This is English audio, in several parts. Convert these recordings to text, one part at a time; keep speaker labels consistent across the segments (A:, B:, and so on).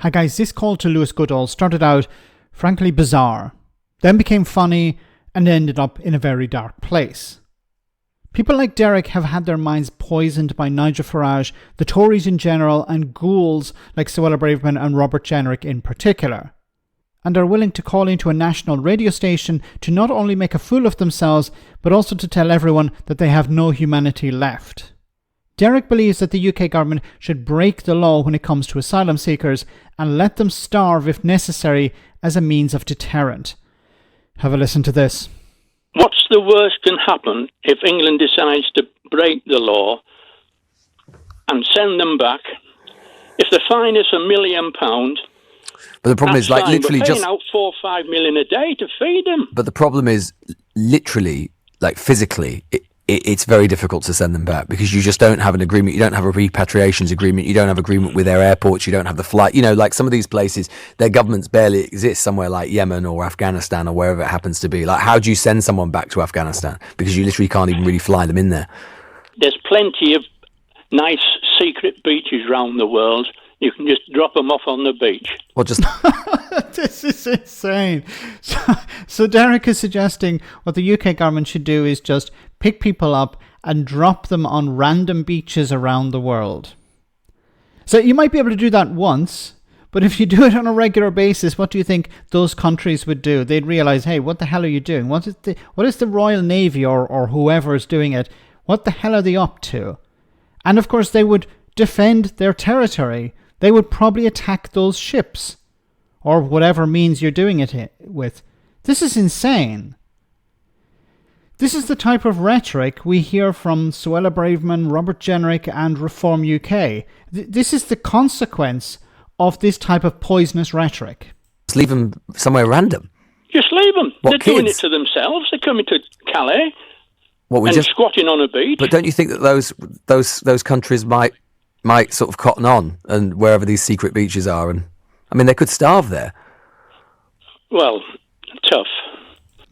A: Hi guys, this call to Lewis Goodall started out frankly bizarre, then became funny and ended up in a very dark place. People like Derek have had their minds poisoned by Nigel Farage, the Tories in general, and ghouls like Suella Braverman and Robert Jenrick in particular, and are willing to call into a national radio station to not only make a fool of themselves, but also to tell everyone that they have no humanity left. Derek believes that the UK government should break the law when it comes to asylum seekers and let them starve if necessary as a means of deterrent. Have a listen to this.
B: What's the worst can happen if England decides to break the law and send them back? If the fine is £1 million,
C: but the problem is, like,
B: fine.
C: literally
B: We're paying
C: just
B: out 4 or 5 million a day to feed them.
C: But the problem is, literally, like physically, it's very difficult to send them back because you just don't have an agreement. You don't have a repatriations agreement. You don't have agreement with their airports. You don't have the flight. You know, like some of these places, their governments barely exist somewhere like Yemen or Afghanistan or wherever it happens to be. Like, how do you send someone back to Afghanistan? Because you literally can't even really fly them in there.
B: There's plenty of nice secret beaches around the world. You can just drop them off on the beach.
C: Well, just
A: This is insane. So Derek is suggesting what the UK government should do is just pick people up and drop them on random beaches around the world. So you might be able to do that once, but if you do it on a regular basis, what do you think those countries would do? They'd realize, hey, what the hell are you doing? What is the Royal Navy or whoever is doing it? What the hell are they up to? And of course, they would defend their territory. They would probably attack those ships or whatever means you're doing it with. This is insane. This is the type of rhetoric we hear from Suella Braverman, Robert Jenrick and Reform UK. This is the consequence of this type of poisonous rhetoric.
C: just leave them somewhere random.
B: Just leave them.
C: What,
B: They're
C: kids?
B: doing it to themselves. They're coming to Calais
C: What we
B: and
C: just
B: squatting on a beach.
C: But don't you think that those countries might sort of cotton on and wherever these secret beaches are, and I mean they could starve there.
B: Well, tough.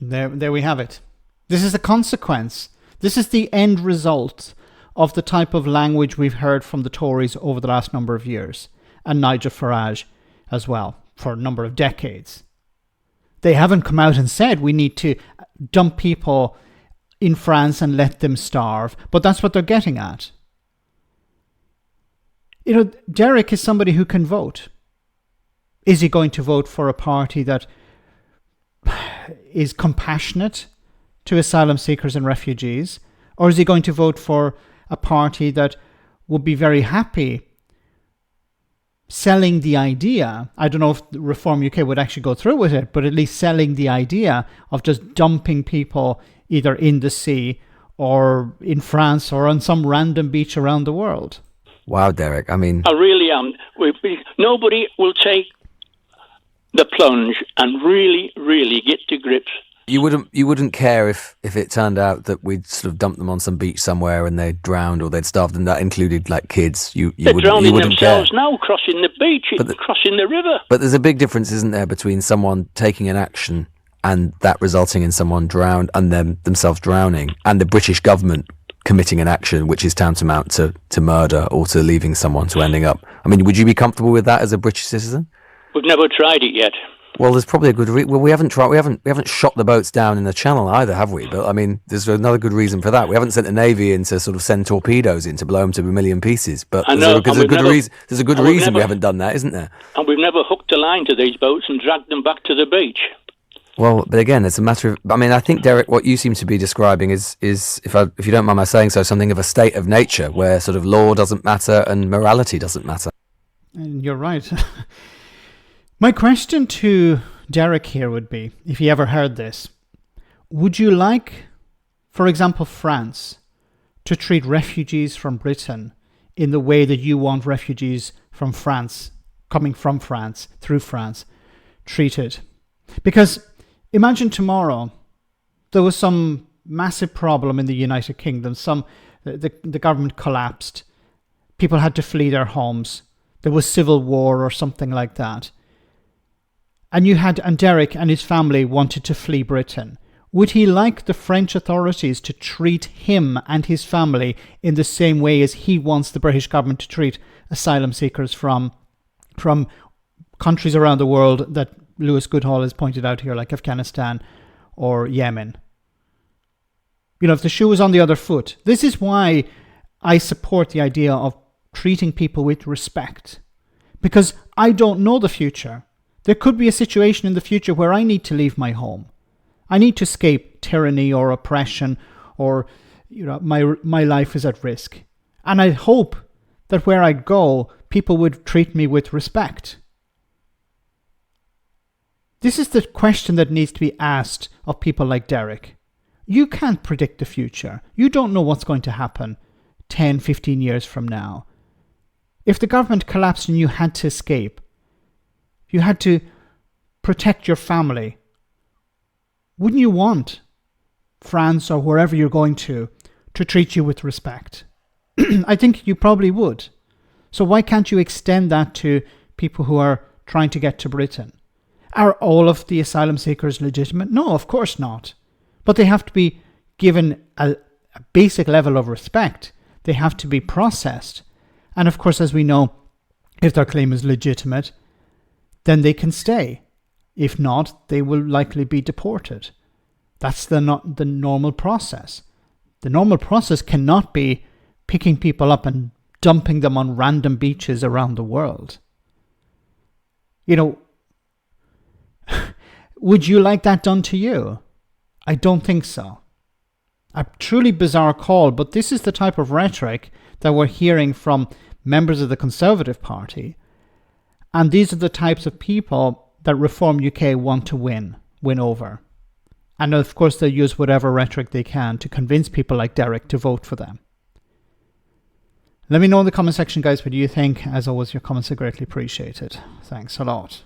A: There we have it. This is the consequence. This is the end result of the type of language we've heard from the Tories over the last number of years, and Nigel Farage as well, for a number of decades. They haven't come out and said we need to dump people in France and let them starve, but that's what they're getting at. You know, Derek is somebody who can vote. Is he going to vote for a party that is compassionate to asylum seekers and refugees? Or is he going to vote for a party that would be very happy selling the idea? I don't know if Reform UK would actually go through with it, but at least selling the idea of just dumping people either in the sea or in France or on some random beach around the world.
C: Wow, Derek. I mean,
B: I really am. Nobody will take the plunge and really, really get to grips.
C: you wouldn't care if it turned out that we'd sort of dumped them on some beach somewhere and they drowned or they'd starved, and that included like kids.
B: They're drowning
C: wouldn't
B: themselves
C: care.
B: now, crossing the beach, crossing the river.
C: But there's a big difference, isn't there, between someone taking an action and that resulting in someone drowned and them themselves drowning, and the British government committing an action which is tantamount to murder or to leaving someone to ending up. I mean, would you be comfortable with that as a British citizen?
B: We've never tried it yet.
C: Well, there's probably a good well, we haven't shot the boats down in the Channel either, have we? But I mean, there's another good reason for that. We haven't sent the Navy in to sort of send torpedoes in to blow them to a million pieces. But there's a good reason we haven't done that, isn't there? And
B: we've never hooked a line to these boats and dragged them back to the beach.
C: Well, but again, it's a matter of. I mean, I think, Derek, what you seem to be describing is if you don't mind my saying so, something of a state of nature where sort of law doesn't matter and morality doesn't matter.
A: And you're right. My question to Derek here would be, if he ever heard this, would you like, for example, France to treat refugees from Britain in the way that you want refugees from France, coming from France, through France, treated? Because imagine tomorrow there was some massive problem in the United Kingdom. The government collapsed. People had to flee their homes. There was civil war or something like that. And Derek and his family wanted to flee Britain. Would he like the French authorities to treat him and his family in the same way as he wants the British government to treat asylum seekers from countries around the world that Lewis Goodall has pointed out here, like Afghanistan or Yemen. You know, if the shoe was on the other foot. This is why I support the idea of treating people with respect. Because I don't know the future. There could be a situation in the future where I need to leave my home. I need to escape tyranny or oppression, or my life is at risk. And I hope that where I go, people would treat me with respect. This is the question that needs to be asked of people like Derek. You can't predict the future. You don't know what's going to happen 10, 15 years from now. If the government collapsed and you had to escape, you had to protect your family, wouldn't you want France or wherever you're going to treat you with respect? I think you probably would. So why can't you extend that to people who are trying to get to Britain? Are all of the asylum seekers legitimate? No, of course not. But they have to be given a basic level of respect. They have to be processed. And of course, as we know, if their claim is legitimate, then they can stay. If not, they will likely be deported. That's the normal process. The normal process cannot be picking people up and dumping them on random beaches around the world. You know, would you like that done to you? I don't think so. A truly bizarre call, but this is the type of rhetoric that we're hearing from members of the Conservative Party. And these are the types of people that Reform UK want to win over. And of course, they'll use whatever rhetoric they can to convince people like Derek to vote for them. Let me know in the comment section, guys, what you think. As always, your comments are greatly appreciated. Thanks a lot.